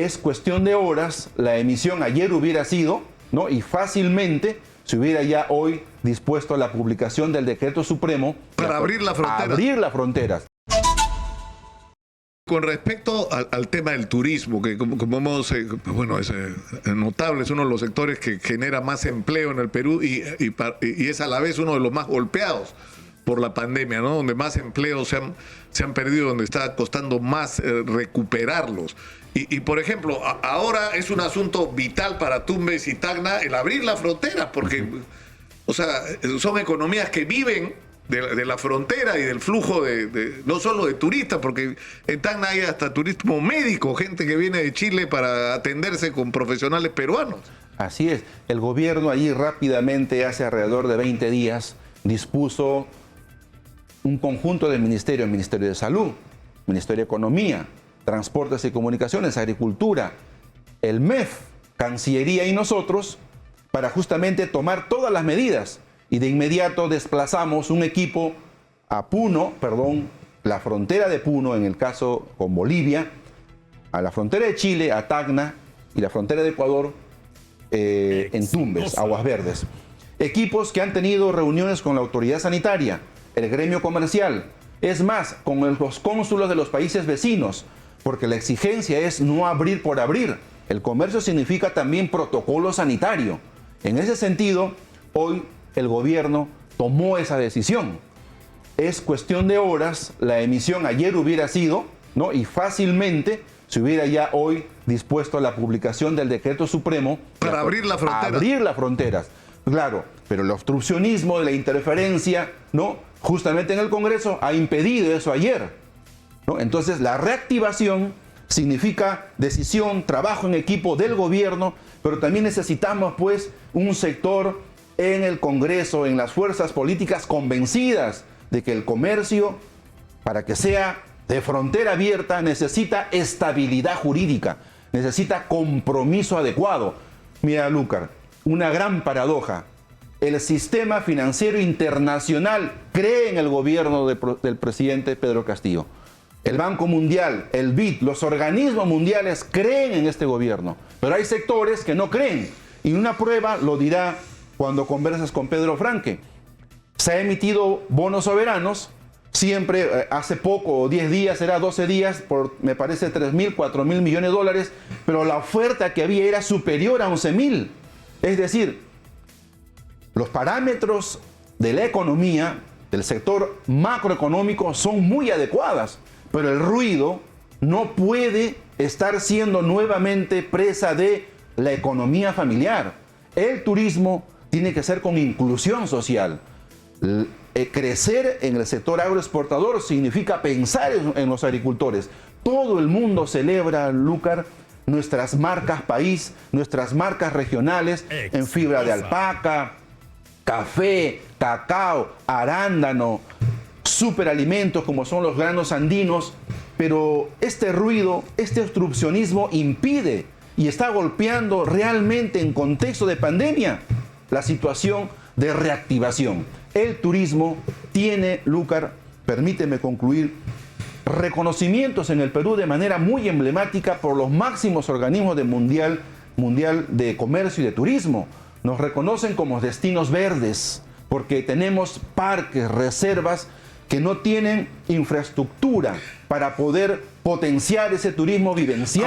es cuestión de horas, la emisión ayer hubiera sido, ¿no? Y fácilmente se hubiera ya hoy dispuesto a la publicación del decreto supremo para abrir la frontera. Abrir las fronteras. Con respecto al tema del turismo, que como hemos, bueno, es notable, es uno de los sectores que genera más empleo en el Perú y es a la vez uno de los más golpeados por la pandemia, ¿no? Donde más empleos se han perdido, donde está costando más recuperarlos. Y por ejemplo, ahora es un asunto vital para Tumbes y Tacna el abrir las fronteras, porque o sea, son economías que viven de la frontera y del flujo no solo de turistas, porque en Tacna hay hasta turismo médico, gente que viene de Chile para atenderse con profesionales peruanos. Así es, el gobierno allí rápidamente, hace alrededor de 20 días, dispuso un conjunto de ministerios, el Ministerio de Salud, Ministerio de Economía, Transportes y Comunicaciones, Agricultura, el MEF, Cancillería y nosotros, para justamente tomar todas las medidas. Y de inmediato desplazamos un equipo a Puno, la frontera de Puno, en el caso con Bolivia, a la frontera de Chile, a Tacna, y la frontera de Ecuador, en Tumbes, Aguas Verdes. Equipos que han tenido reuniones con la autoridad sanitaria, el gremio comercial, es más, con los cónsulos de los países vecinos, porque la exigencia es no abrir por abrir. El comercio significa también protocolo sanitario. En ese sentido, hoy el gobierno tomó esa decisión. Es cuestión de horas, la emisión ayer hubiera sido, ¿no? Y fácilmente se hubiera ya hoy dispuesto a la publicación del decreto supremo para abrir la frontera. Abrir las fronteras. Claro, pero el obstruccionismo de la interferencia, ¿no? Justamente en el Congreso ha impedido eso ayer, ¿no? Entonces la reactivación significa decisión, trabajo en equipo del gobierno, pero también necesitamos pues un sector en el Congreso, en las fuerzas políticas convencidas de que el comercio, para que sea de frontera abierta, necesita estabilidad jurídica, necesita compromiso adecuado. Mira, Lúcar, una gran paradoja. El sistema financiero internacional cree en el gobierno del presidente Pedro Castillo. El Banco Mundial, el BID, los organismos mundiales creen en este gobierno, pero hay sectores que no creen. Y una prueba lo dirá cuando conversas con Pedro Franque. Se ha emitido bonos soberanos, siempre hace poco, 10 días, era 12 días, por me parece 3.000, 4.000 millones de dólares, pero la oferta que había era superior a 11.000. Es decir, los parámetros de la economía, del sector macroeconómico, son muy adecuadas, pero el ruido no puede estar siendo nuevamente presa de la economía familiar. El turismo tiene que ser con inclusión social. Crecer en el sector agroexportador significa pensar en los agricultores. Todo el mundo celebra, Lúcar, nuestras marcas país, nuestras marcas regionales en fibra de alpaca, café, cacao, arándano, superalimentos como son los granos andinos, pero este ruido, este obstruccionismo impide y está golpeando realmente en contexto de pandemia la situación de reactivación. El turismo tiene, Lúcar, permíteme concluir, reconocimientos en el Perú de manera muy emblemática por los máximos organismos de mundial de comercio y de turismo. Nos reconocen como destinos verdes porque tenemos parques, reservas que no tienen infraestructura para poder potenciar ese turismo vivencial.